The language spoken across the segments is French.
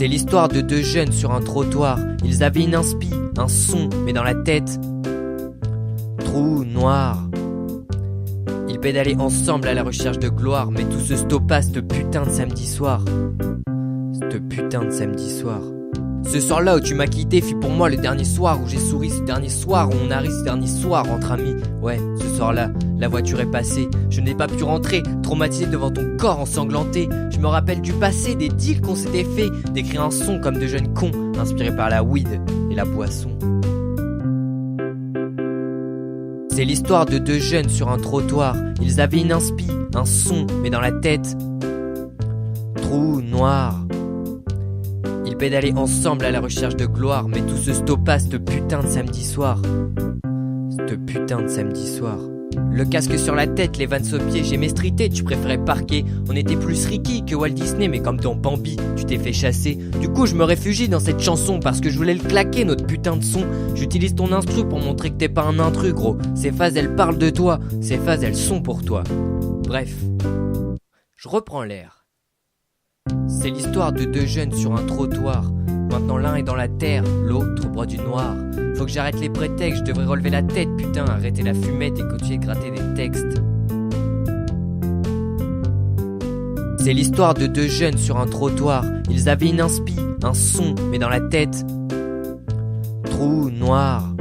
C'est l'histoire de deux jeunes sur un trottoir. Ils avaient une inspi, un son, mais dans la tête, trou noir. Ils pédalaient ensemble à la recherche de gloire, mais tout se stoppa ce putain de samedi soir. Ce putain de samedi soir. Ce soir-là où tu m'as quitté fut pour moi le dernier soir où j'ai souri, ce dernier soir où on a ri, ce dernier soir entre amis. Ouais, ce soir-là, la voiture est passée, je n'ai pas pu rentrer, traumatisé devant ton corps ensanglanté. Je me rappelle du passé, des deals qu'on s'était fait, d'écrire un son comme de jeunes cons, inspirés par la weed et la boisson. C'est l'histoire de deux jeunes sur un trottoir. Ils avaient une inspi, un son, mais dans la tête, trou noir. Ils pédalaient ensemble à la recherche de gloire, mais tout se stoppa ce putain de samedi soir. Ce putain de samedi soir. Le casque sur la tête, les vannes aux pieds, j'ai m'estrité, tu préférais parquer. On était plus Ricky que Walt Disney, mais comme dans Bambi, tu t'es fait chasser. Du coup je me réfugie dans cette chanson, parce que je voulais le claquer, notre putain de son. J'utilise ton instru pour montrer que t'es pas un intrus, gros. Ces phases elles parlent de toi, ces phases elles sont pour toi. Bref, je reprends l'air. C'est l'histoire de deux jeunes sur un trottoir. Maintenant l'un est dans la terre, l'autre au bras du noir. Faut que j'arrête les prétextes, je devrais relever la tête, putain, arrêter la fumette et continuer de gratter des textes. C'est l'histoire de deux jeunes sur un trottoir. Ils avaient une inspi, un son, mais dans la tête, trou noir.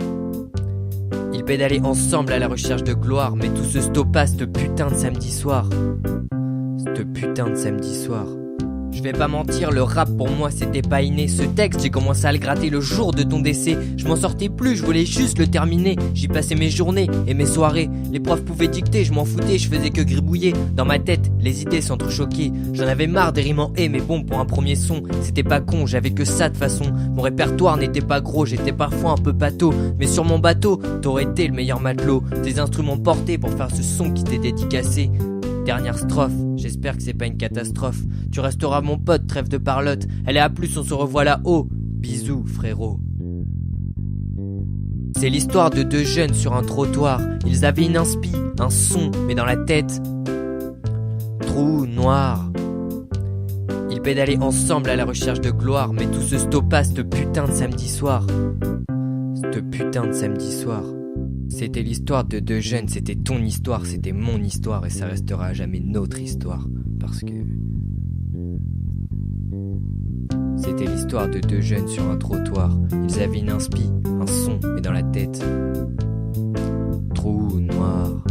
Ils pédalaient ensemble à la recherche de gloire, mais tout se stoppa ce putain de samedi soir. Ce putain de samedi soir. Je vais pas mentir, le rap pour moi c'était pas inné. Ce texte j'ai commencé à le gratter le jour de ton décès. Je m'en sortais plus, je voulais juste le terminer. J'y passais mes journées et mes soirées. Les profs pouvaient dicter, je m'en foutais, je faisais que gribouiller. Dans ma tête, les idées s'entrechoquaient. J'en avais marre des rimes en et, mais bon, pour un premier son, c'était pas con, j'avais que ça de façon. Mon répertoire n'était pas gros, j'étais parfois un peu pâteau. Mais sur mon bateau, t'aurais été le meilleur matelot. Des instruments portés pour faire ce son qui t'est dédicacé. Dernière strophe, j'espère que c'est pas une catastrophe. Tu resteras mon pote, trêve de parlotte. Elle est à plus, on se revoit là-haut. Bisous, frérot. C'est l'histoire de deux jeunes sur un trottoir. Ils avaient une inspi, un son, mais dans la tête, trou noir. Ils pédalaient ensemble à la recherche de gloire, mais tout se stoppa ce putain de samedi soir. Ce putain de samedi soir. C'était l'histoire de deux jeunes, c'était ton histoire, c'était mon histoire, et ça restera à jamais notre histoire, parce que... C'était l'histoire de deux jeunes sur un trottoir. Ils avaient une inspi, un son, mais dans la tête, trou noir.